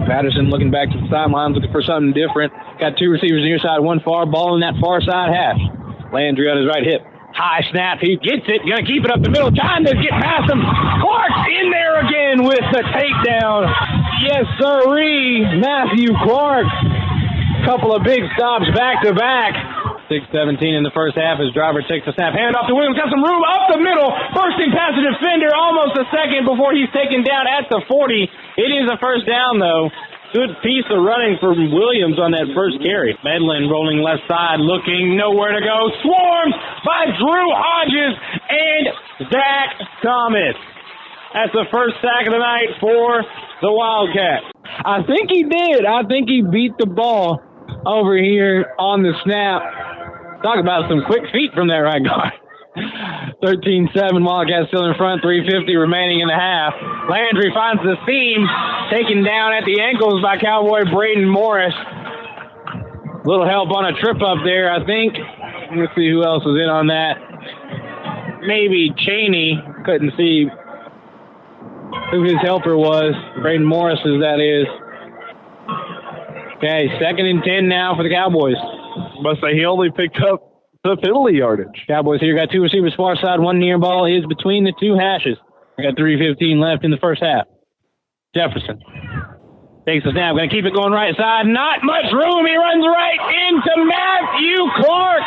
Patterson looking back to the sidelines, looking for something different. Got two receivers near side, one far, ball in that far side hash. Landry on his right hip. High snap, he gets it, gonna keep it up the middle, trying to get past him. Clark's in there again with the takedown. Yes, sirree, Matthew Clark. Couple of big stops back to back. 6:17 in the first half as Driver takes the snap. Hand off to Williams, got some room up the middle. Bursting past the defender, almost a second before he's taken down at the 40. It is a first down, though. Good piece of running from Williams on that first carry. Medlin rolling left side, looking nowhere to go. Swarmed by Drew Hodges and Zach Thomas. That's the first sack of the night for the Wildcats. I think he did. I think he beat the ball over here on the snap. Talk about some quick feet from that right guard. 13-7, Wildcats still in front, 3:50 remaining in the half. Landry finds the seam, taken down at the ankles by Cowboy Braden Morris. Little help on a trip up there, I think. Let's see who else was in on that. Maybe Cheney. Couldn't see who his helper was. Braden Morris's, that is. Okay, 2nd and 10 now for the Cowboys. Must say he only picked up the penalty yardage. Cowboys here got two receivers far side, one near ball is between the two hashes. We got 3:15 left in the first half. Jefferson takes the snap, going to keep it going right side. Not much room. He runs right into Matthew Clark.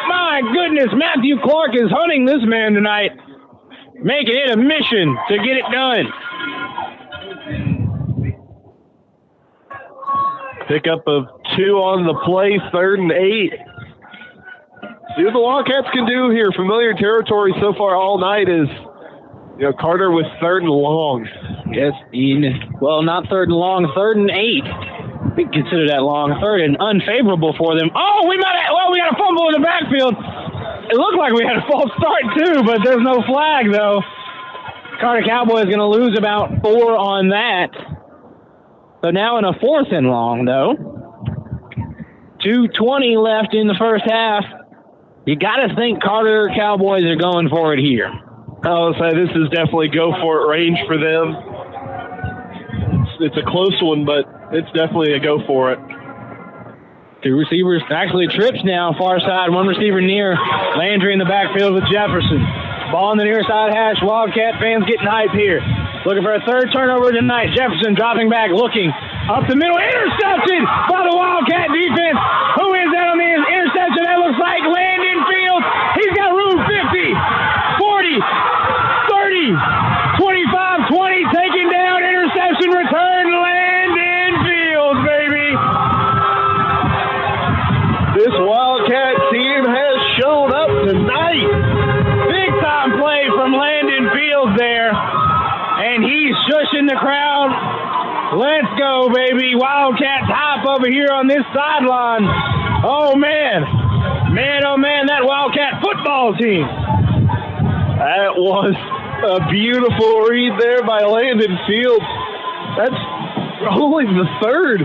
My goodness, Matthew Clark is hunting this man tonight, making it a mission to get it done. Pickup of 2 on the play, 3rd and 8. See what the Wildcats can do here. Familiar territory so far all night is, Carter with 3rd and long. Yes, well, not 3rd and long, 3rd and 8. We consider that long. 3rd and unfavorable for them. Oh, we got a fumble in the backfield. It looked like we had a false start too, but there's no flag though. Carter Cowboys going to lose about 4 on that. So now in a 4th and long, though. 2:20 left in the first half. You got to think Carter Cowboys are going for it here. I would say this is definitely go-for-it range for them. It's a close one, but it's definitely a go-for-it. Two receivers, actually trips now, far side. One receiver near. Landry in the backfield with Jefferson. Ball on the near side hash. Wildcat fans getting hype here. Looking for a 3rd turnover tonight. Jefferson dropping back, looking up the middle. Intercepted by the Wildcat defense. Who is that on the interception? That looks like Landon Fields. He's got room 50, 40, 30, 25, 20. Taking down. Interception return. Landon Fields, baby. This Wildcat team has shown up tonight. Big time play from Landon Fields there. And he's shushing the crowd. Let's go, baby. Wildcats hype over here on this sideline. Oh, man. Oh, man, that Wildcat football team. That was a beautiful read there by Landon Fields. That's only the 3rd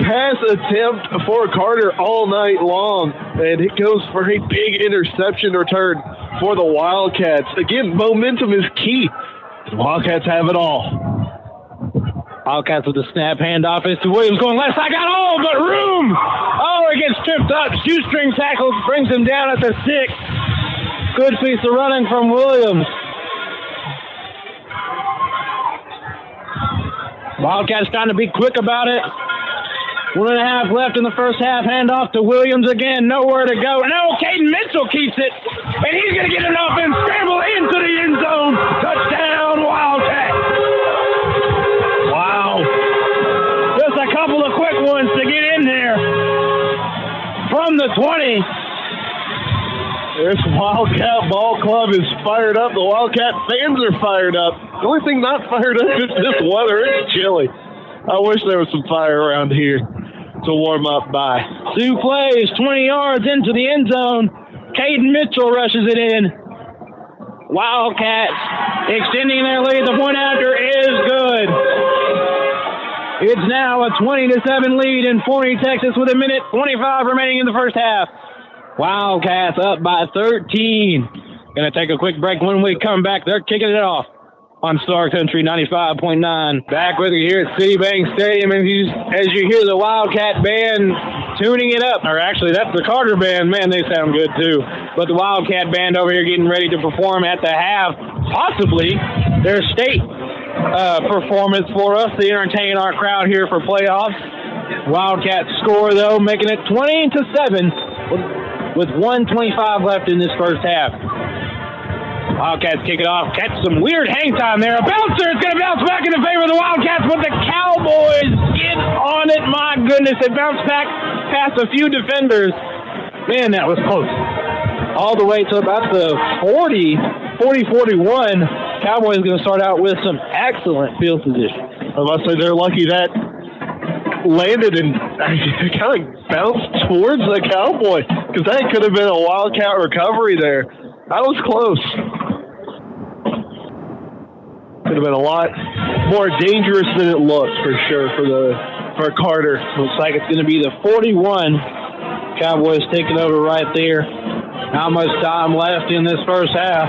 pass attempt for Carter all night long. And it goes for a big interception return for the Wildcats. Again, momentum is key. The Wildcats have it all. Wildcats with the snap, handoff is to Williams going left side, got all but room. Oh, it gets tripped up. Shoestring tackle brings him down at the 6. Good piece of running from Williams. Wildcats trying to be quick about it. 1.5 left in the first half. Handoff to Williams again. Nowhere to go. No, Caden Mitchell keeps it. And he's going to get it off and scramble into the end zone. Touchdown, Wildcats. Wow. Just a couple of quick ones to get in there. From the 20. This Wildcat Ball Club is fired up. The Wildcat fans are fired up. The only thing not fired up is this weather. It's chilly. I wish there was some fire around here to warm up by. 2 plays, 20 yards into the end zone. Caden Mitchell rushes it in. Wildcats extending their lead. The point after is good. It's now a 20-7 lead in Forney, Texas with 1:25 remaining in the first half. Wildcats up by 13. Gonna take a quick break. When we come back, they're kicking it off on Star Country 95.9. Back with you here at Citibank Stadium, and as you hear the Wildcat Band tuning it up, or actually that's the Carter Band. Man, they sound good too. But the Wildcat Band over here getting ready to perform at the half, possibly their state performance for us to entertain our crowd here for playoffs. Wildcats score, though, making it 20-7 with 1:25 left in this first half. Wildcats kick it off, catch some weird hang time there. A bouncer, it's going to bounce back in the favor of the Wildcats, but the Cowboys get on it. My goodness, it bounced back past a few defenders. Man, that was close. All the way to about the 40-41. Cowboys going to start out with some excellent field position. I must say they're lucky that landed and kind of bounced towards the Cowboy, because that could have been a Wildcat recovery there. That was close. Could have been a lot more dangerous than it looked, for sure, for Carter. Looks like it's going to be the 41. Cowboys taking over right there. How much time left in this first half?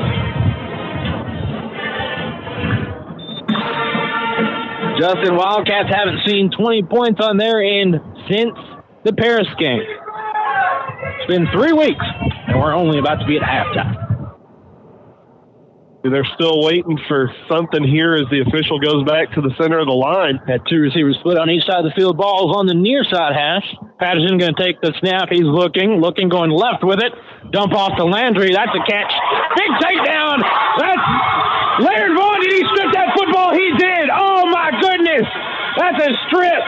Justin, Wildcats haven't seen 20 points on their end since the Paris game. It's been 3 weeks, and we're only about to be at halftime. They're still waiting for something here as the official goes back to the center of the line. Had two receivers split on each side of the field. Ball's on the near side hash. Patterson going to take the snap. He's looking, going left with it. Dump off to Landry. That's a catch. Big takedown. That's Laird Vaughn. Did he strip that football? He did. Oh, my goodness. That's a strip.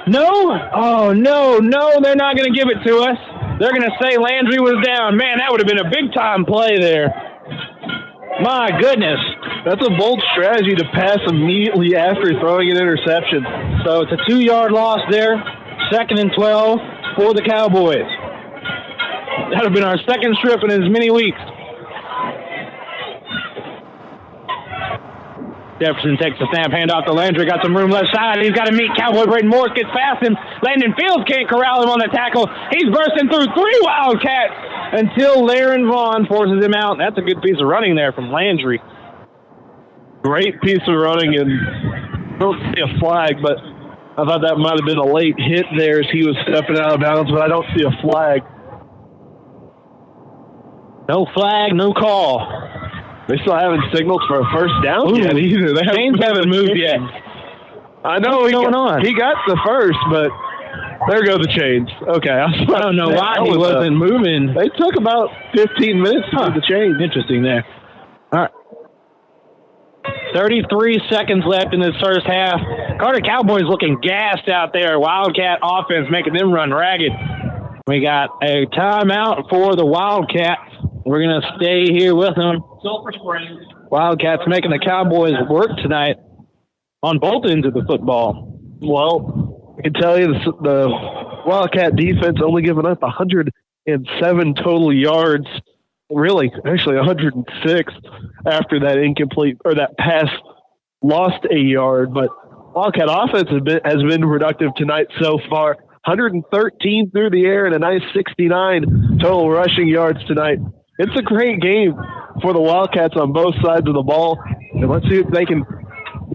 No? Oh, no. They're not going to give it to us. They're going to say Landry was down. Man, that would have been a big-time play there. My goodness. That's a bold strategy to pass immediately after throwing an interception. So it's a 2-yard loss there. 2nd and 12 for the Cowboys. That would have been our second strip in as many weeks. Jefferson takes the snap, hand off to Landry, got some room left side. He's got to meet Cowboy. Braden Morris gets past him. Landon Fields can't corral him on the tackle. He's bursting through 3 Wildcats until Laird Vaughn forces him out. That's a good piece of running there from Landry. Great piece of running, and I don't see a flag, but I thought that might have been a late hit there as he was stepping out of bounds, but I don't see a flag. No flag, no call. They still haven't signaled for a first down yet either. They haven't moved yet. I know What's going on? He got the first, but there go the chains. Okay. I don't know why he wasn't moving. They took about 15 minutes to do the change. Interesting there. All right. 33 seconds left in this first half. Carter Cowboys looking gassed out there. Wildcat offense making them run ragged. We got a timeout for the Wildcats. We're going to stay here with them. Sulphur Springs. Wildcats making the Cowboys work tonight on both ends of the football. Well, I can tell you the Wildcat defense only giving up 107 total yards. Really, actually 106 after that incomplete or that pass lost a yard. But Wildcat offense has been productive tonight so far. 113 through the air and a nice 69 total rushing yards tonight. It's a great game for the Wildcats on both sides of the ball. And let's see if they can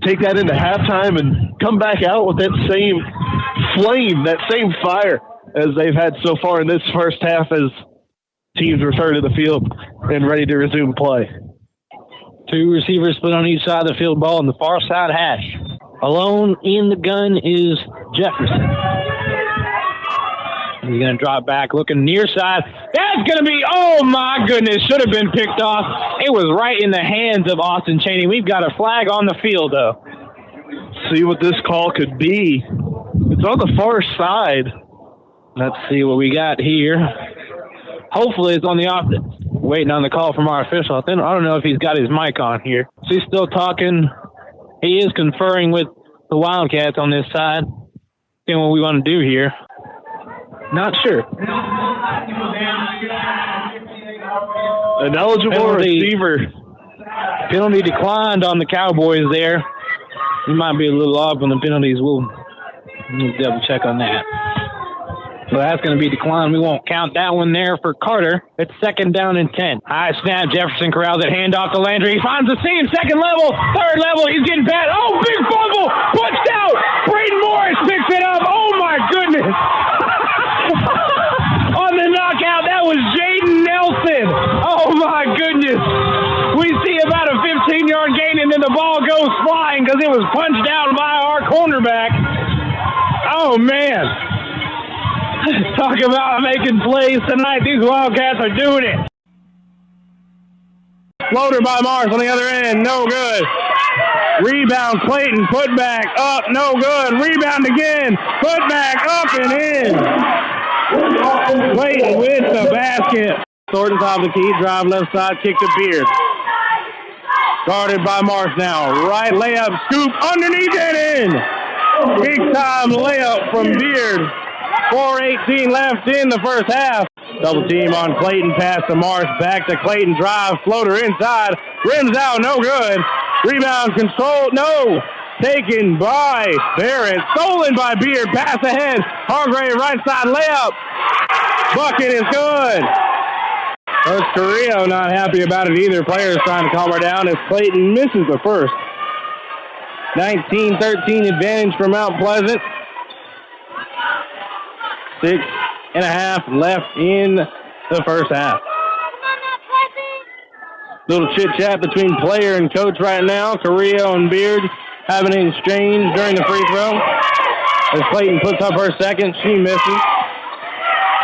take that into halftime and come back out with that same flame, that same fire as they've had so far in this first half as teams return to the field and ready to resume play. 2 receivers split on each side of the field, ball on the far side hash. Alone in the gun is Jefferson. He's going to drop back, looking near side. That's going to be, oh my goodness, should have been picked off. It was right in the hands of Austin Chaney. We've got a flag on the field, though. See what this call could be. It's on the far side. Let's see what we got here. Hopefully it's on the offense. Waiting on the call from our official. I don't know if he's got his mic on here. So he's still talking. He is conferring with the Wildcats on this side. Seeing what we want to do here. Not sure. An eligible receiver. Penalty declined on the Cowboys there. He might be a little off on the penalties. We'll double check on that. So that's going to be declined. We won't count that one there for Carter. It's 2nd down and 10. High snap. Jefferson corrals it. Hand off to Landry. He finds the seam. 2nd level. 3rd level. He's getting past. Oh, big fumble. Pushed out. Braden Morris picks it up. Oh, my goodness. On the knockout, that was Jaden Nelson. Oh, my goodness. We see about a 15-yard gain, and then the ball goes flying because it was punched down by our cornerback. Oh, man. Talk about making plays tonight. These Wildcats are doing it. Floater by Mars on the other end. No good. Rebound, Clayton. Put back. Up. No good. Rebound again. Put back. Up and in. Clayton with the basket. Thornton top of the key. Drive left side. Kick to Beard. Guarded by Mars now. Right layup. Scoop underneath and in. Big time layup from Beard. 4:18 left in the first half. Double team on Clayton. Pass to Marsh. Back to Clayton. Drive. Floater inside. Rims out. No good. Rebound controlled. No. Taken by Barrett. Stolen by Beard. Pass ahead. Hargrave right side layup. Bucket is good. Coach Carrillo not happy about it either. Players trying to calm her down as Clayton misses the first. 19-13 advantage for Mount Pleasant. 6.5 left in the first half. Little chit-chat between player and coach right now. Carrillo and Beard having an exchange during the free throw. As Clayton puts up her second, she misses.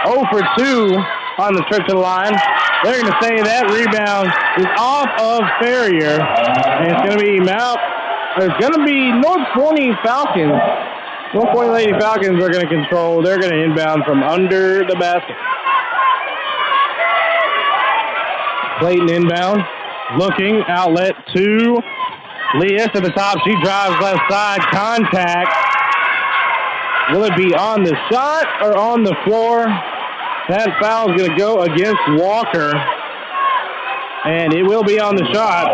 0 for 2 on the trip to the line. They're going to say that rebound is off of Ferrier. And it's going to be North Forney Falcons. North Point Lady Falcons are going to control. They're going to inbound from under the basket. Clayton inbound. Looking. Outlet to Leas at the top. She drives left side. Contact. Will it be on the shot or on the floor? That foul is going to go against Walker. And it will be on the shot.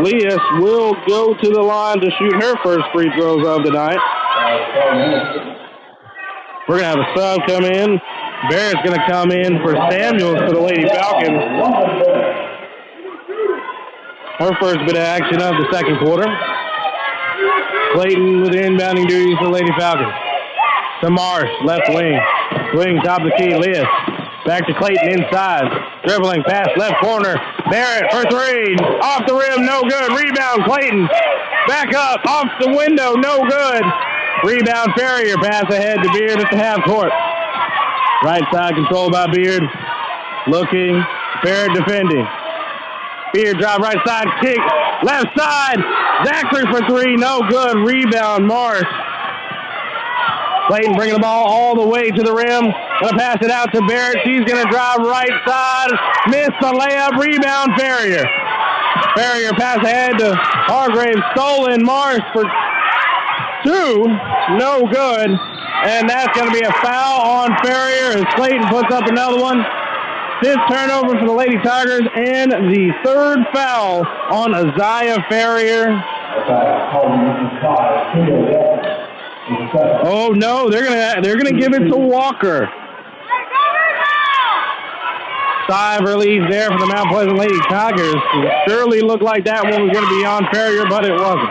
Leas will go to the line to shoot her first free throws of the night. We're going to have a sub come in. Barrett's going to come in for Samuels for the Lady Falcons. Her first bit of action of the second quarter. Clayton with the inbounding duties for the Lady Falcons. To Marsh, left wing. Swing, top of the key, Leas. Back to Clayton inside. Dribbling pass, left corner. Barrett for three. Off the rim, no good. Rebound, Clayton. Back up, off the window, no good. Rebound, Ferrier. Pass ahead to Beard at the half court. Right side controlled by Beard. Looking, Barrett defending. Beard drive right side, kick. Left side, Zachary for three, no good. Rebound, Marsh. Clayton bringing the ball all the way to the rim. Gonna pass it out to Barrett. She's gonna drive right side. Miss the layup. Rebound, Ferrier. Ferrier pass ahead to Hargrave. Stolen. Marsh for two. No good. And that's gonna be a foul on Ferrier as Clayton puts up another one. Fifth turnover for the Lady Tigers and the third foul on Isaiah Ferrier. Oh no, they're gonna give it to Walker. Sigh of relief there for the Mount Pleasant Lady Tigers. It surely looked like that one was gonna be on Ferrier, but it wasn't.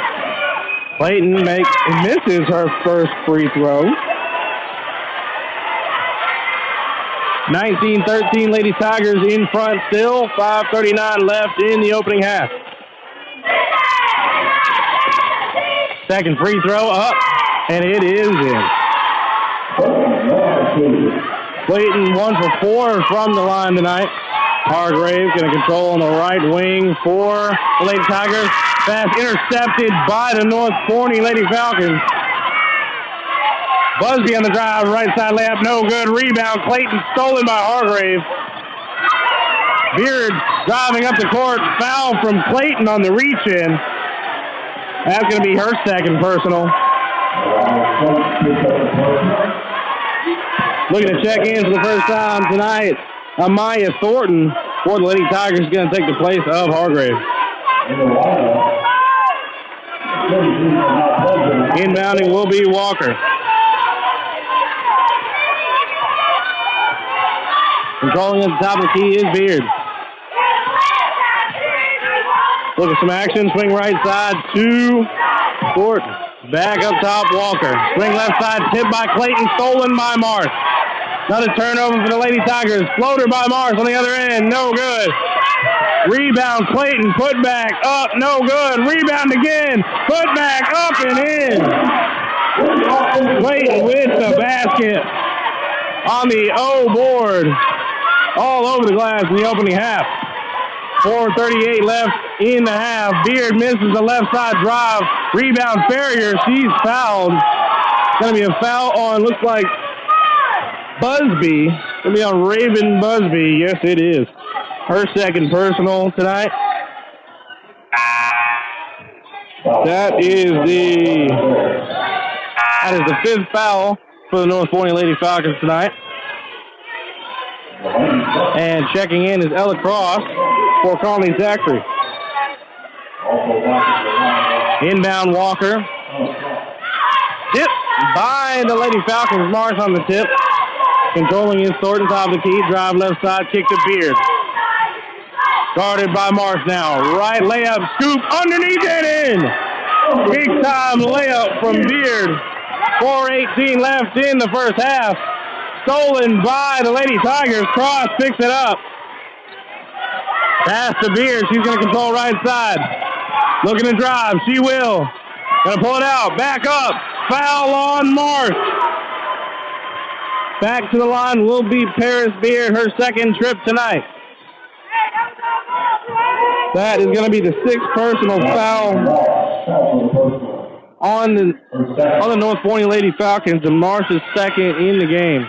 Clayton misses her first free throw. 19-13 Lady Tigers in front still. 5:39 left in the opening half. Second free throw up. And it is in. Clayton 1 for 4 from the line tonight. Hargrave going to control on the right wing for the Lady Tigers. Pass intercepted by the North Forney Lady Falcons. Busby on the drive, right side layup, no good. Rebound, Clayton stolen by Hargrave. Beard driving up the court. Foul from Clayton on the reach-in. That's going to be her second personal. Looking to check in for the first time tonight, Amaya Thornton for the Lady Tigers is going to take the place of Hargrave. Inbounding will be Walker. Controlling at the top of the key is Beard. Look at some action. Swing right side to Thornton. Back up top, Walker. Swing left side, tipped by Clayton, stolen by Marsh. Another turnover for the Lady Tigers. Floater by Marsh on the other end, no good. Rebound, Clayton, put back, up, no good. Rebound again, put back, up and in. Clayton with the basket on the O board. All over the glass in the opening half. 4:38 left in the half. Beard misses the left side drive. Rebound, Ferrier. She's fouled. It's going to be a foul on, looks like, Busby. It's going to be on Raven Busby. Yes, it is. Her second personal tonight. That is the fifth foul for the North Point Lady Falcons tonight. And checking in is Ella Cross for Colony Zachary. Inbound Walker. Tip by the Lady Falcons. Marsh on the tip. Controlling is Thornton, top of the key. Drive left side, kick to Beard. Guarded by Marsh now. Right layup, scoop underneath and in. Big time layup from Beard. 4:18 left in the first half. Stolen by the Lady Tigers. Cross picks it up. Pass to Beard. She's going to control right side. Looking to drive. She will. Going to pull it out. Back up. Foul on Marsh. Back to the line will be Paris Beard, her second trip tonight. That is going to be the sixth personal foul on the North Point Lady Falcons, and Marsh's second in the game.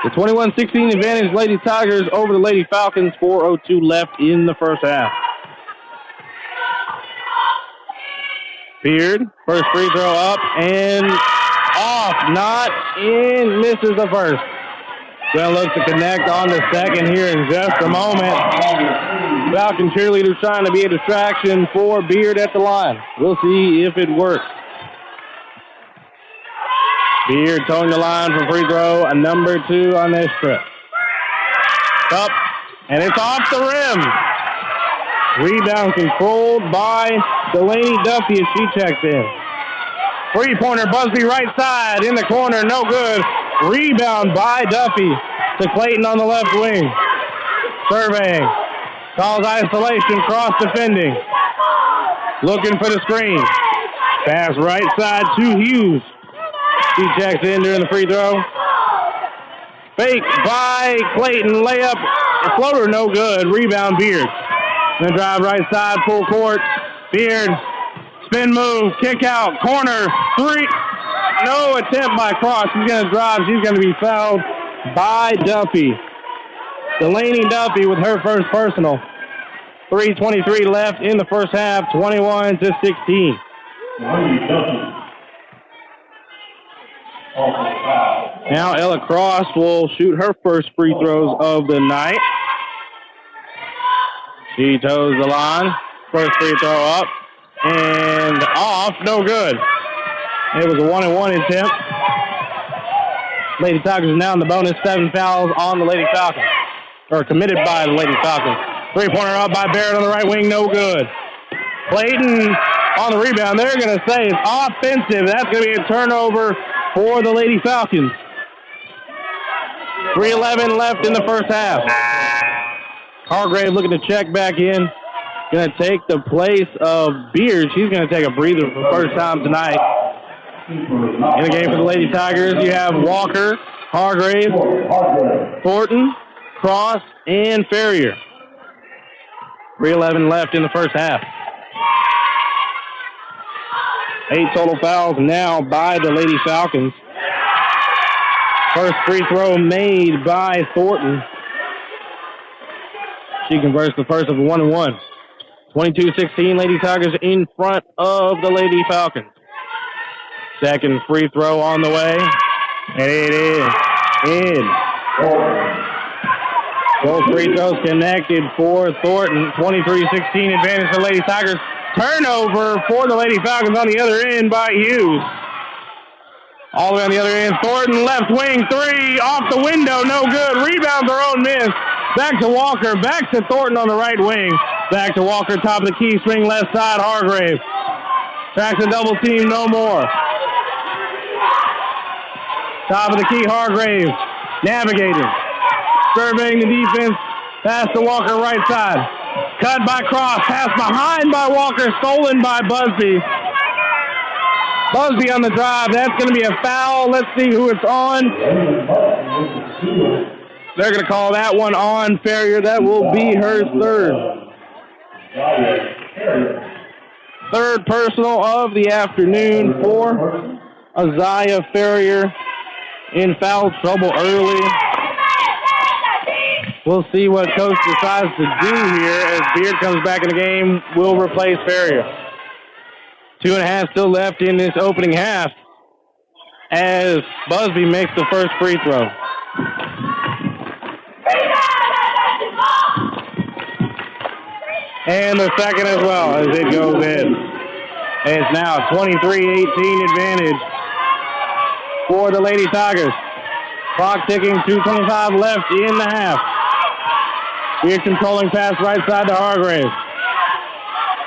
The 21-16 advantage, Lady Tigers over the Lady Falcons. 4:02 left in the first half. Beard, first free throw up and off, not in, misses the first. Gonna look to connect on the second here in just a moment. Falcon cheerleaders trying to be a distraction for Beard at the line. We'll see if it works. Beard towing the line for free throw, a number 2 on this trip. Up, and it's off the rim. Rebound controlled by Delaney Duffy as she checks in. Three-pointer, Busby right side, in the corner, no good. Rebound by Duffy to Clayton on the left wing. Surveying. Calls isolation, cross defending. Looking for the screen. Pass right side to Hughes. He checks in during the free throw. Fake by Clayton, layup, floater, no good. Rebound, Beard. Then drive right side, full court. Beard, spin move, kick out, corner, three. No attempt by Cross. She's going to drive. She's going to be fouled by Duffy. Delaney Duffy with her first personal. 3:23 left in the first half, 21-16. Now Ella Cross will shoot her first free throws of the night. She toes the line. First free throw up and off. No good. It was a 1-and-1 attempt. Lady Tigers are now in the bonus. 7 fouls on the Lady Falcons. Or committed by the Lady Falcons. Three-pointer up by Barrett on the right wing. No good. Clayton on the rebound. They're going to say it's offensive. That's going to be a turnover for the Lady Falcons. 3:11 left in the first half. Hargrave looking to check back in. Going to take the place of Beard. She's going to take a breather for the first time tonight. In the game for the Lady Tigers, you have Walker, Hargrave, Thornton, Cross, and Ferrier. 3:11 left in the first half. 8 total fouls now by the Lady Falcons. First free throw made by Thornton. She converts the first of a 1-and-1. 22-16, Lady Tigers in front of the Lady Falcons. Second free throw on the way. And it is in. Both free throws connected for Thornton. 23-16 advantage for Lady Tigers. Turnover for the Lady Falcons on the other end by Hughes. All the way on the other end. Thornton, left wing, three, off the window, no good. Rebound, their own miss. Back to Walker, back to Thornton on the right wing. Back to Walker, top of the key, swing left side, Hargrave. Back to double team, no more. Top of the key, Hargrave. Navigating. Surveying the defense. Pass to Walker, right side. Cut by Cross. Pass behind by Walker. Stolen by Busby. Busby on the drive. That's going to be a foul. Let's see who it's on. They're going to call that one on Ferrier. That will be her third. Third personal of the afternoon for Isaiah Ferrier in foul trouble early. We'll see what coach decides to do here as Beard comes back in the game. Will replace Ferrier. 2.5 still left in this opening half as Busby makes the first free throw. And the second as well as it goes in. It's now 23-18 advantage for the Lady Tigers. Clock ticking, 2:25 left in the half. Beard controlling pass right side to Hargrave.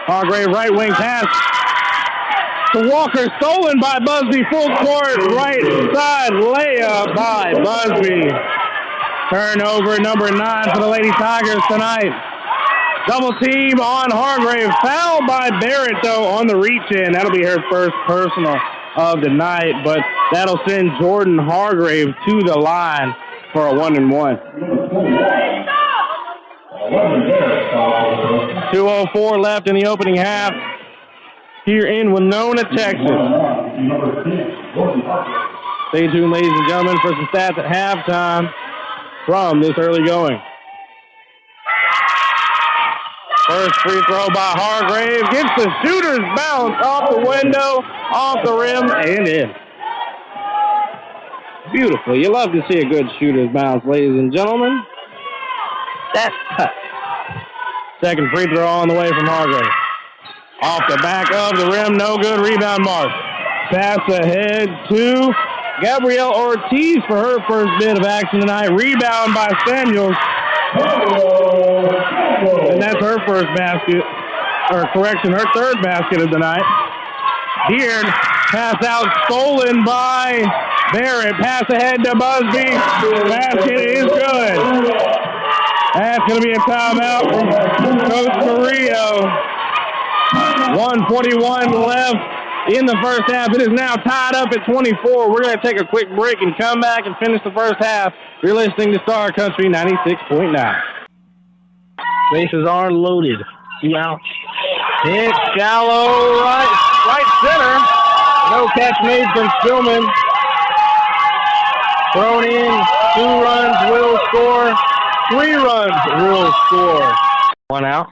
Hargrave right wing pass to Walker, stolen by Busby, full court, right side layup by Busby. Turnover number 9 for the Lady Tigers tonight. Double team on Hargrave, foul by Barrett though on the reach in. That'll be her first personal of the night, but that'll send Jordan Hargrave to the line for a 1-and-1. 2:04 left in the opening half here in Winona, Texas. Stay tuned, ladies and gentlemen, for some stats at halftime from this early going. First free throw by Hargrave. Gets the shooter's bounce off the window, off the rim, and in. Beautiful. You love to see a good shooter's bounce, ladies and gentlemen. That's cut. Second free throw on the way from Hargrave. Off the back of the rim, no good. Rebound mark. Pass ahead to Gabrielle Ortiz for her first bit of action tonight. Rebound by Samuels. And that's her first basket, or correction, her third basket of the night. Beard, pass out, stolen by Barrett. Pass ahead to Busby. Basket is good. That's going to be a timeout from Coach Carrillo. 1:41 left in the first half. It is now tied up at 24. We're going to take a quick break and come back and finish the first half. You're listening to Star Country 96.9. Bases are loaded. 2 out. Hit shallow right center. No catch made from Spillman. Thrown in. 2 runs will score. 3 runs will score. 1 out.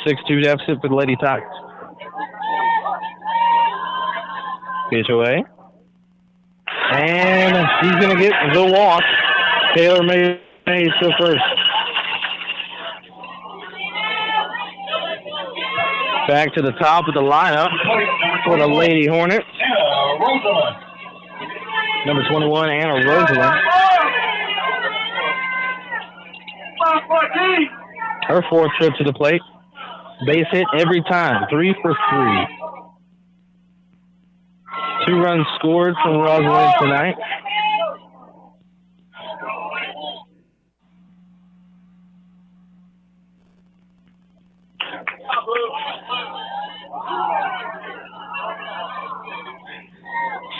6-2 deficit for the Lady Tigers. Pitch away. And she's going to get the walk. Taylor May to first. Back to the top of the lineup for the Lady Hornets. Number 21, Anna Rosalind. Her 4th trip to the plate. Base hit every time. 3 for 3. 2 runs scored from Rosalind tonight.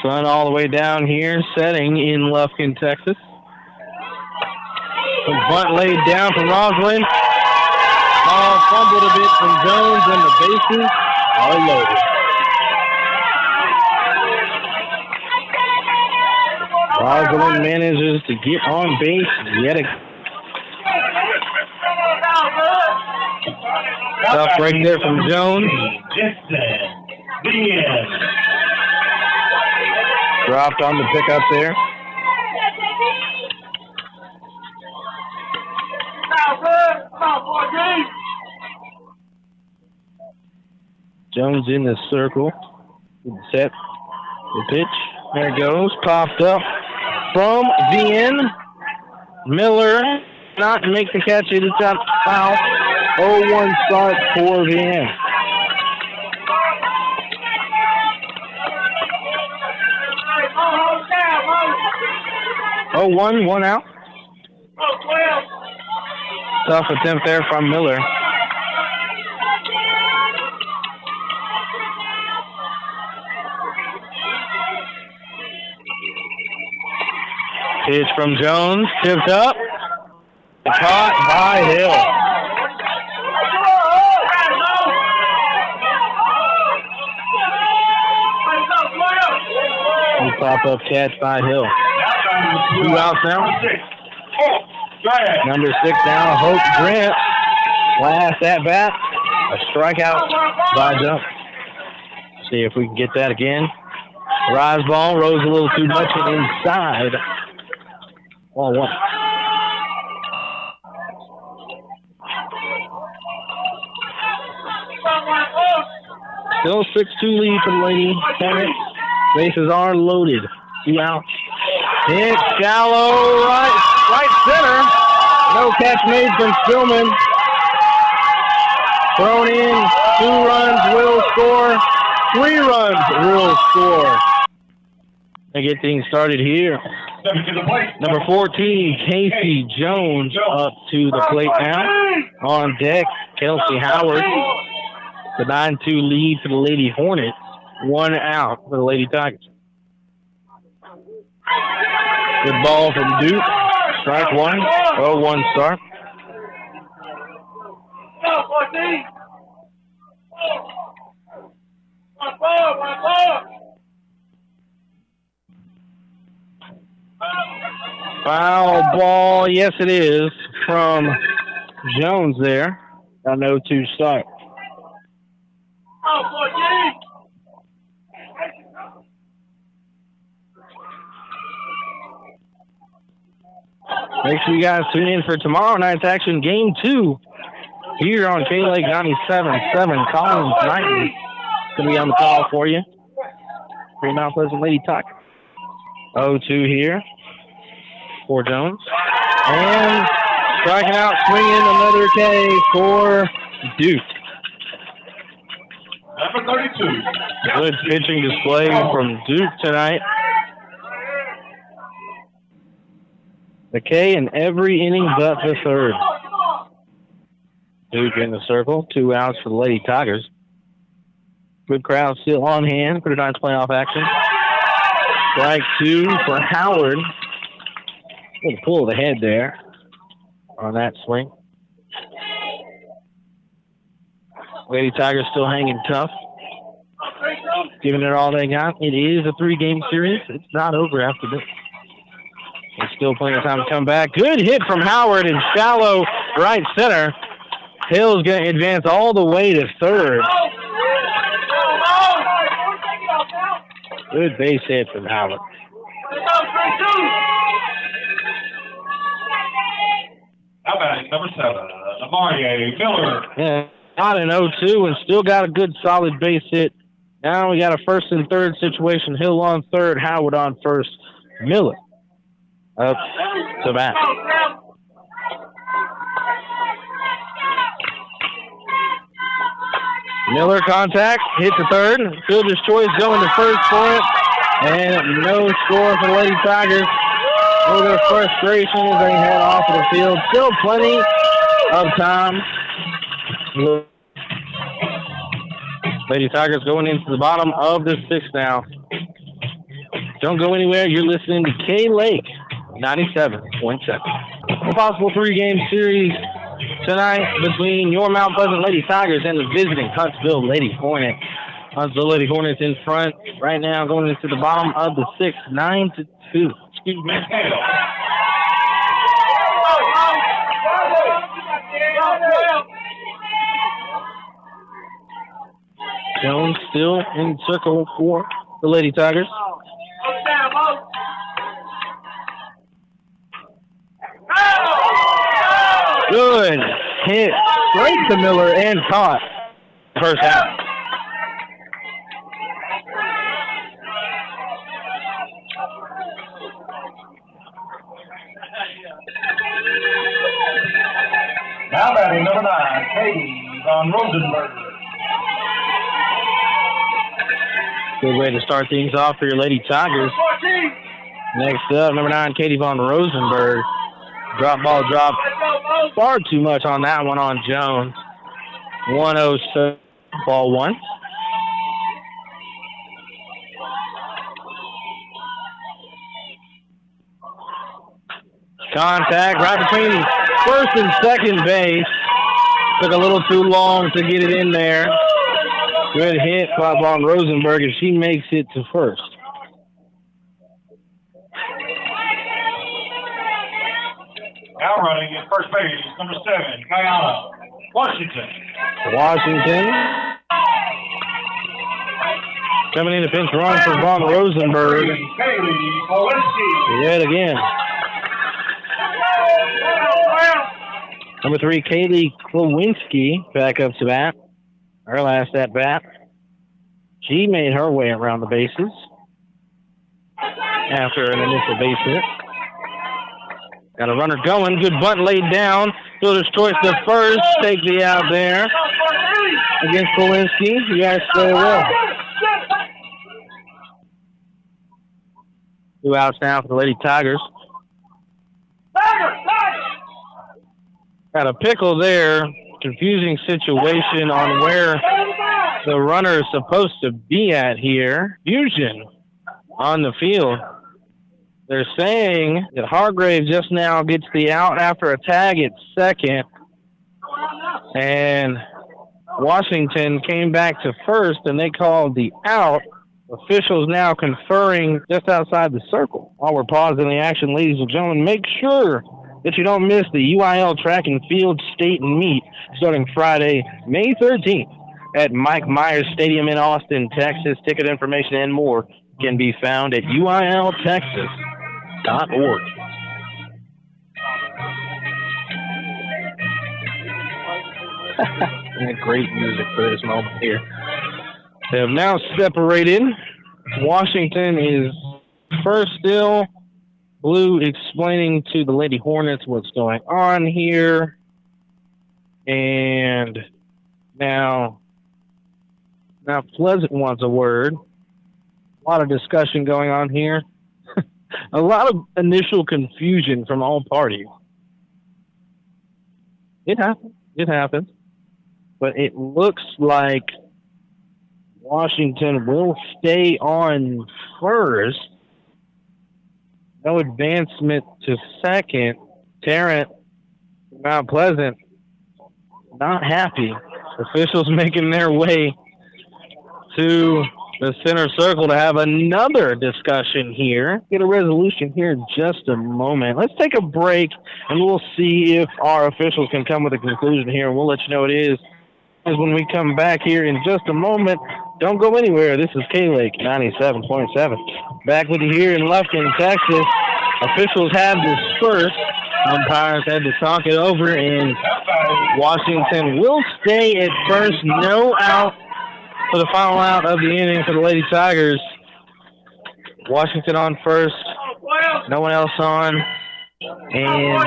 Sun all the way down here, setting in Lufkin, Texas. The bunt laid down from Rosalind. Ball fumbled a bit from Jones, and the bases are loaded. Rosalind manages to get on base yet again. Tough break there from Jones. Dropped on the pickup there. Jones in the circle. Set the pitch. There it goes. Popped up from VN. Miller not make the catch. It's out foul. 0-1 start for VN. Oh, one out. Tough attempt there from Miller. Pitch from Jones, tipped up, caught by Hill. Pop-up catch by Hill. 2 outs now. Number 6 now, Hope Grant. Last at bat, a strikeout by Jump. See if we can get that again. Rise ball rose a little too much inside. 1-1. Still 6-2 lead for the Lady Hornets. Bases are loaded. 2 outs. Hit shallow right center. No catch made from Stillman. Thrown in. 2 runs will score. 3 runs will score. They get things started here. Number 14, Casey Jones up to the plate now. On deck, Kelsey Howard. The 9-2 lead for the Lady Hornets. 1 out for the Lady Tigers. Good ball from Duke. Strike 1. 0-1 start. Foul ball, yes it is, from Jones there. A 0-2 start. Make sure you guys tune in for tomorrow night's action, Game 2, here on K-Lake 97.7. Collins Knighton is going to be on the call for you. Great Mount Pleasant Lady Tigers. 0-2 here for Jones. And striking out, swinging another K for Duke. Number 32. Good pitching display from Duke tonight. The K in every inning but the third. Duke in the circle. 2 outs for the Lady Tigers. Good crowd still on hand for tonight's playoff action. Strike 2 for Howard. Little pull of the head there on that swing. Lady Tigers still hanging tough. Giving it all they got. It is a 3-game series. It's not over after this. There's still plenty of time to come back. Good hit from Howard in shallow right center. Hill's going to advance all the way to third. Good base hit from Howard. How about number 7, Amari Miller? Yeah, got an 0-2 and still got a good solid base hit. Now we got a 1st and 3rd situation. Hill on 3rd, Howard on 1st. Miller up to bat. Miller contact, hit to 3rd. Fielder's choice going to 1st for it. And no score for the Lady Tigers. A little frustration as they head off of the field. Still plenty of time. Lady Tigers going into the bottom of the 6th now. Don't go anywhere. You're listening to K-Lake 97.7. A possible 3-game series tonight between your Mount Pleasant Lady Tigers and the visiting Huntsville Lady Hornets. Huntsville Lady Hornets in front right now, going into the bottom of the 6th, 9-2. Excuse me. Jones still in circle for the Lady Tigers. Good hit straight to Miller and caught. First out. Now batting number 9, Katie Von Rosenberg. Good way to start things off for your Lady Tigers. Next up, number 9, Katie Von Rosenberg. Drop ball dropped far too much on that one on Jones. 107, ball 1. Contact right between first and second base. Took a little too long to get it in there. Good hit by Von Rosenberg, and she makes it to first. Now running at first base, number 7, Guyana, Washington. Washington. Coming in to pinch run for Von Rosenberg. Kaylee Kowalski. Yet again. Number 3, Kaylee Klawinski, back up to bat. Her last at bat. She made her way around the bases after an initial base hit. Got a runner going. Good bunt laid down. Fielder's choice to first. Take the out there against Klawinski. You guys play well. 2 outs now for the Lady Tigers. Got a pickle there. Confusing situation on where the runner is supposed to be at here. Fusion on the field. They're saying that Hargrave just now gets the out after a tag at second. And Washington came back to first, and they called the out. Officials now conferring just outside the circle. While we're pausing the action, ladies and gentlemen, make sure that you don't miss the UIL Track and Field State Meet starting Friday, May 13th at Mike Myers Stadium in Austin, Texas. Ticket information and more can be found at uiltexas.org. Great music for this moment here. They have now separated. Washington is first still. Blue explaining to the Lady Hornets what's going on here. And now Pleasant wants a word. A lot of discussion going on here. A lot of initial confusion from all parties. It happens. But it looks like Washington will stay on first. No advancement to second. Tarrant, Mount Pleasant, not happy. Officials making their way to the center circle to have another discussion here. Get a resolution here in just a moment. Let's take a break, and we'll see if our officials can come with a conclusion here, and we'll let you know it is when we come back here in just a moment. Don't go anywhere. This is K-Lake 97.7. Back with you here in Lufkin, Texas. Officials have dispersed. Umpires had to talk it over, and Washington will stay at first. No out for the final out of the inning for the Lady Tigers. Washington on first. No one else on. And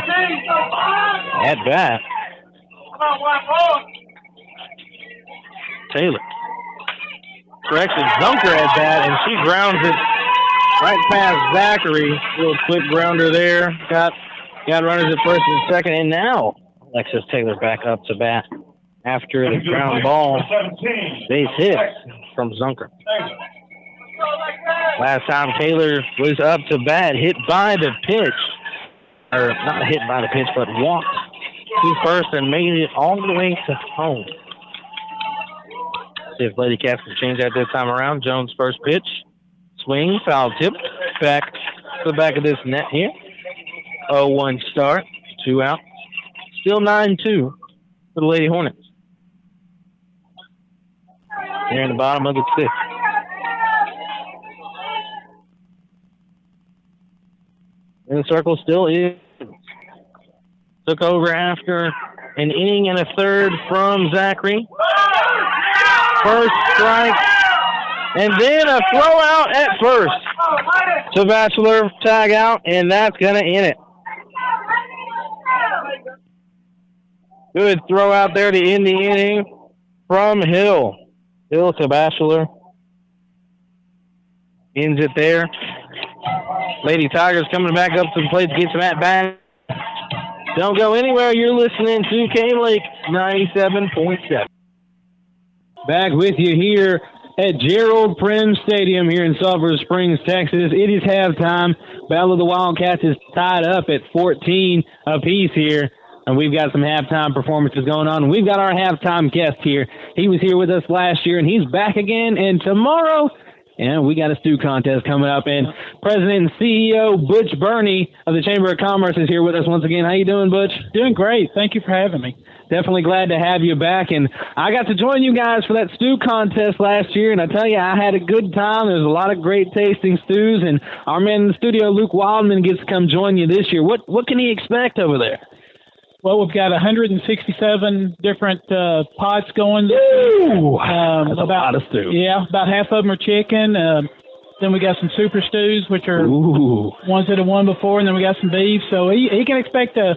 at bat, Taylor. Correction, Zunker at bat, and she grounds it right past Zachary. Little quick grounder there. Got runners at first and second, and now Alexis Taylor back up to bat after the ground ball base hit from Zunker. Last time Taylor was up to bat, hit by the pitch. Or not hit by the pitch, but walked to first and made it all the way to home. See if Lady Cats can change that this time around. Jones' first pitch. Swing, foul tip. Back to the back of this net here. 0-1 start. 2 out. Still 9-2 for the Lady Hornets. Here in the bottom of the 6th. And the circle still is. Took over after an inning and a third from Zachary. First strike, and then a throw out at first to Bachelor, tag out, and that's going to end it. Good throw out there to end the inning from Hill. Hill to Bachelor. Ends it there. Lady Tigers coming back up to the plate to get some at-bat. Don't go anywhere. You're listening to Cane Lake 97.7. Back with you here at Gerald Prim Stadium here in Sulphur Springs, Texas. It is halftime. Battle of the Wildcats is tied up at 14 apiece here. And we've got some halftime performances going on. We've got our halftime guest here. He was here with us last year, and he's back again. And tomorrow, we got a stew contest coming up. And President and CEO Butch Burney of the Chamber of Commerce is here with us once again. How you doing, Butch? Doing great. Thank you for having me. Definitely glad to have you back. And I got to join you guys for that stew contest last year, and I tell you, I had a good time. There's a lot of great tasting stews, and our man in the studio, Luke Wildman, gets to come join you this year. What can he expect over there? Well, we've got 167 different pots going. Ooh, that's a lot of stew. Yeah, about half of them are chicken. Then we got some super stews, which are ones that have won before, and then we got some beef. So he can expect to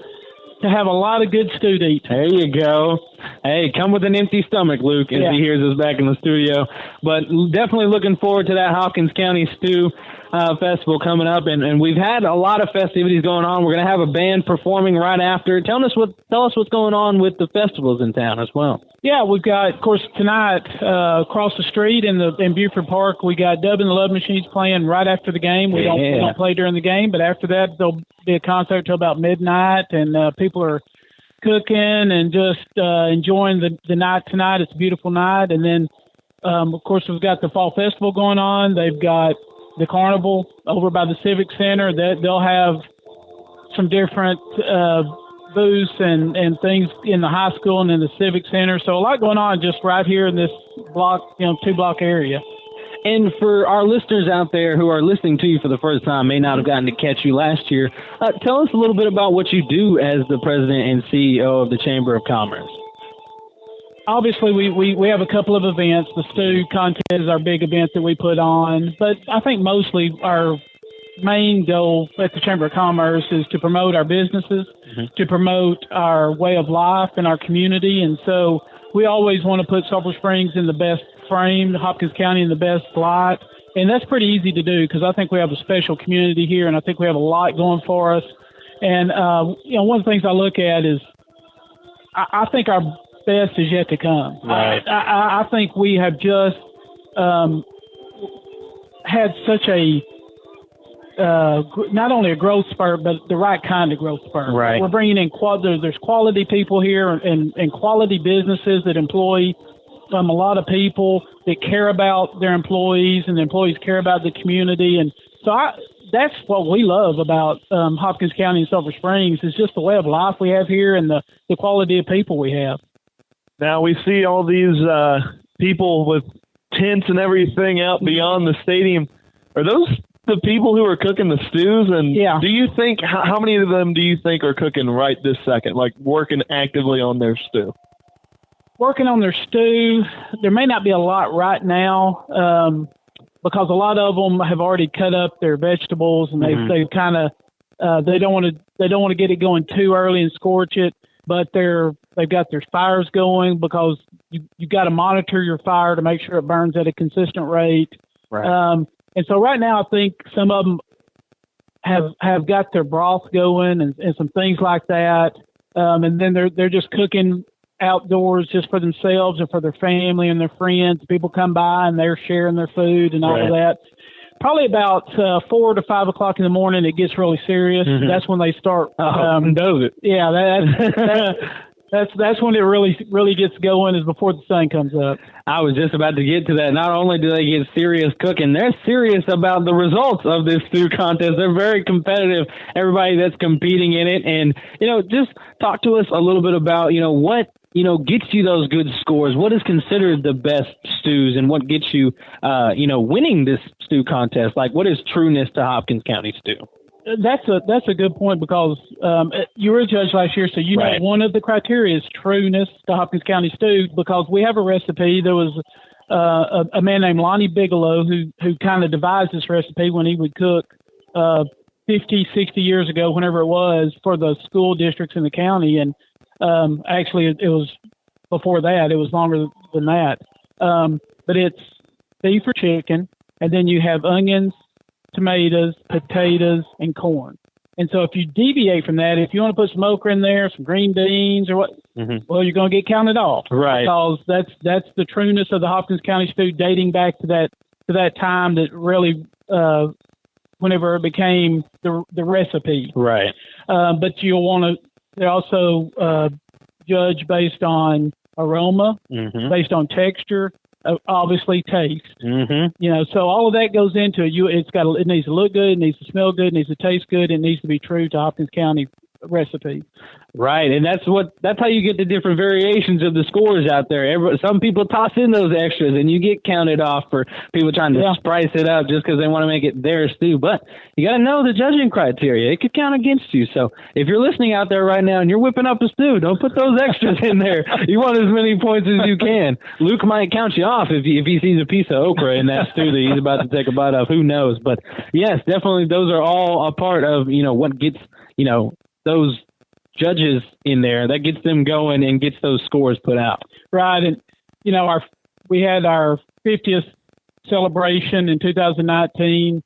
have a lot of good stew to eat. There you go. Hey, come with an empty stomach, Luke, as he hears us back in the studio. But definitely looking forward to that Hopkins County Stew Festival coming up. And we've had a lot of festivities going on. We're going to have a band performing right after. Tell us what's going on with the festivals in town as well. Yeah, we've got, of course, tonight across the street in Buford Park, we got Dub and the Love Machines playing right after the game. We don't play during the game, but after that there'll be a concert till about midnight, and people are cooking and just enjoying the night tonight. It's a beautiful night. And then, of course, we've got the Fall Festival going on. They've got the Carnival over by the Civic Center. They'll have some different booths and things in the high school and in the Civic Center. So a lot going on just right here in this block, 2-block area. And for our listeners out there who are listening to you for the first time, may not have gotten to catch you last year, tell us a little bit about what you do as the president and CEO of the Chamber of Commerce. Obviously, we have a couple of events. The stew contest is our big event that we put on. But I think mostly our main goal at the Chamber of Commerce is to promote our businesses, to promote our way of life in our community. And so we always want to put Sulphur Springs in the best frame, Hopkins County in the best light. And that's pretty easy to do because I think we have a special community here, and I think we have a lot going for us. And, one of the things I look at is I think our best is yet to come. Right. I think we have just had such a not only a growth spurt, but the right kind of growth spurt. Right. We're bringing in there's quality people here and quality businesses that employ a lot of people that care about their employees, and the employees care about the community. And so that's what we love about Hopkins County and Sulphur Springs is just the way of life we have here and the quality of people we have. Now we see all these people with tents and everything out beyond the stadium. Are those the people who are cooking the stews? And do you think, how many of them do you think are cooking right this second, like working actively on their stew? Working on their stew, there may not be a lot right now because a lot of them have already cut up their vegetables, and they've kind of they don't want to get it going too early and scorch it, but they've got their fires going because you got to monitor your fire to make sure it burns at a consistent rate. Right. And so right now I think some of them have got their broth going and some things like that, and then they're just cooking outdoors just for themselves and for their family and their friends. People come by and they're sharing their food and all of that. Probably about 4 to 5 o'clock in the morning, it gets really serious. That's when they start. Does it? Yeah, that's when it really gets going, is before the sun comes up. I was just about to get to that. Not only do they get serious cooking, they're serious about the results of this stew contest. They're very competitive, everybody that's competing in it. And, just talk to us a little bit about, what gets you those good scores. What is considered the best stews, and what gets you, winning this stew contest? Like, what is trueness to Hopkins County stew? That's a good point because you were a judge last year, so know one of the criteria is trueness to Hopkins County stew, because we have a recipe. There was a man named Lonnie Bigelow who kind of devised this recipe when he would cook 50, 60 years ago, whenever it was, for the school districts in the county. And Actually, it was before that. It was longer than that. But it's beef or chicken, and then you have onions, tomatoes, potatoes, and corn. And so if you deviate from that, if you want to put some okra in there, some green beans or what, well, you're going to get counted off. Right. Because that's the trueness of the Hopkins County stew, dating back to that time that really, whenever it became the recipe. Right. But you'll want to also judge based on aroma, based on texture, obviously taste. So all of that goes into it. It needs to look good, it needs to smell good, it needs to taste good, it needs to be true to Hopkins County recipe. Right, and that's how you get the different variations of the scores out there. Some people toss in those extras, and you get counted off for people trying to spice it up just because they want to make it their stew. But you got to know the judging criteria. It could count against you. So if you're listening out there right now and you're whipping up a stew, don't put those extras in there. You want as many points as you can. Luke might count you off if he sees a piece of okra in that stew that he's about to take a bite of. Who knows? But yes, definitely those are all a part of what gets those judges in there, that gets them going and gets those scores put out. Right. And, we had our 50th celebration in 2019.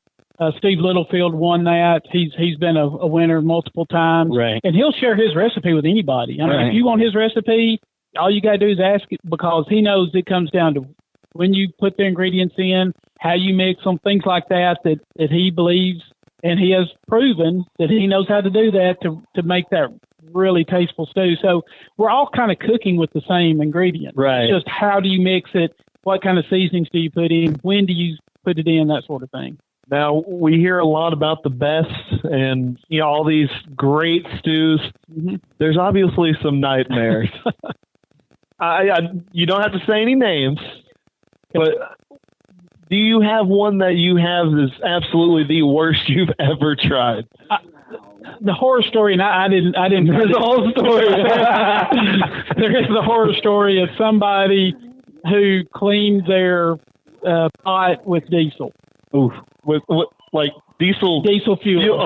Steve Littlefield won that. He's been a winner multiple times. Right. And he'll share his recipe with anybody. I mean, if you want his recipe, all you got to do is ask it, because he knows it comes down to when you put the ingredients in, how you mix them, things like that he believes. And he has proven that he knows how to do that to make that really tasteful stew. So we're all kind of cooking with the same ingredient. Right. It's just how do you mix it? What kind of seasonings do you put in? When do you put it in? That sort of thing. Now, we hear a lot about the best and all these great stews. There's obviously some nightmares. You don't have to say any names, but do you have one that you have is absolutely the worst you've ever tried? The horror story, and I didn't. There's a whole story. There is the horror story of somebody who cleaned their pot with diesel. Oof. With like diesel? Diesel fuel.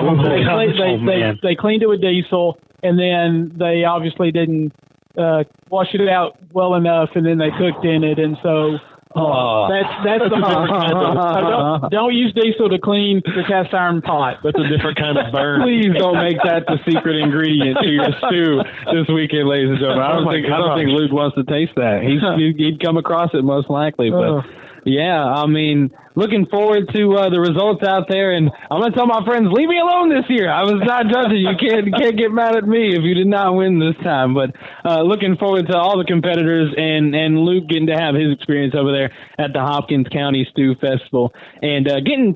They cleaned it with diesel, and then they obviously didn't wash it out well enough, and then they cooked in it, and so. That's the horror. Don't use diesel to clean the cast iron pot. That's a different kind of burn. Please don't make that the secret ingredient to your stew this weekend, ladies and gentlemen. I don't think Luke wants to taste that. He'd come across it most likely, but yeah, I mean, looking forward to the results out there, and I'm gonna tell my friends, leave me alone this year. I was not judging. You can't get mad at me if you did not win this time. But looking forward to all the competitors and Luke getting to have his experience over there at the Hopkins County Stew Festival, and getting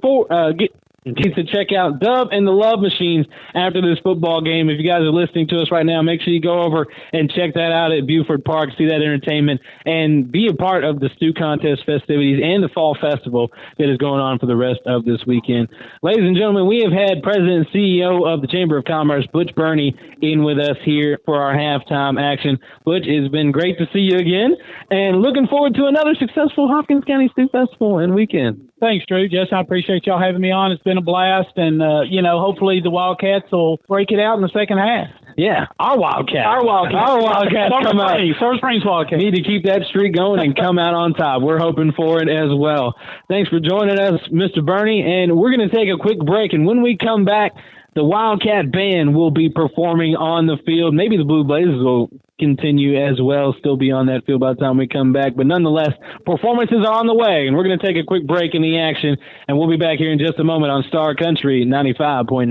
to check out Dub and the Love Machines after this football game. If you guys are listening to us right now, make sure you go over and check that out at Buford Park, see that entertainment, and be a part of the Stew Contest festivities and the Fall Festival that is going on for the rest of this weekend. Ladies and gentlemen, we have had President and CEO of the Chamber of Commerce, Butch Burney, in with us here for our halftime action. Butch, it's been great to see you again, and looking forward to another successful Hopkins County Stew Festival and weekend. Thanks, Drew. Jess, I appreciate y'all having me on. It's been a blast, and, hopefully the Wildcats will break it out in the second half. Yeah, our Wildcats. Our Wildcats come out. Silver Springs Wildcats. Need to keep that streak going and come out on top. We're hoping for it as well. Thanks for joining us, Mr. Burney, and we're going to take a quick break, and when we come back, the Wildcat Band will be performing on the field. Maybe the Blue Blazers will continue as well, still be on that field by the time we come back. But nonetheless, performances are on the way, and we're going to take a quick break in the action, and we'll be back here in just a moment on Star Country 95.9.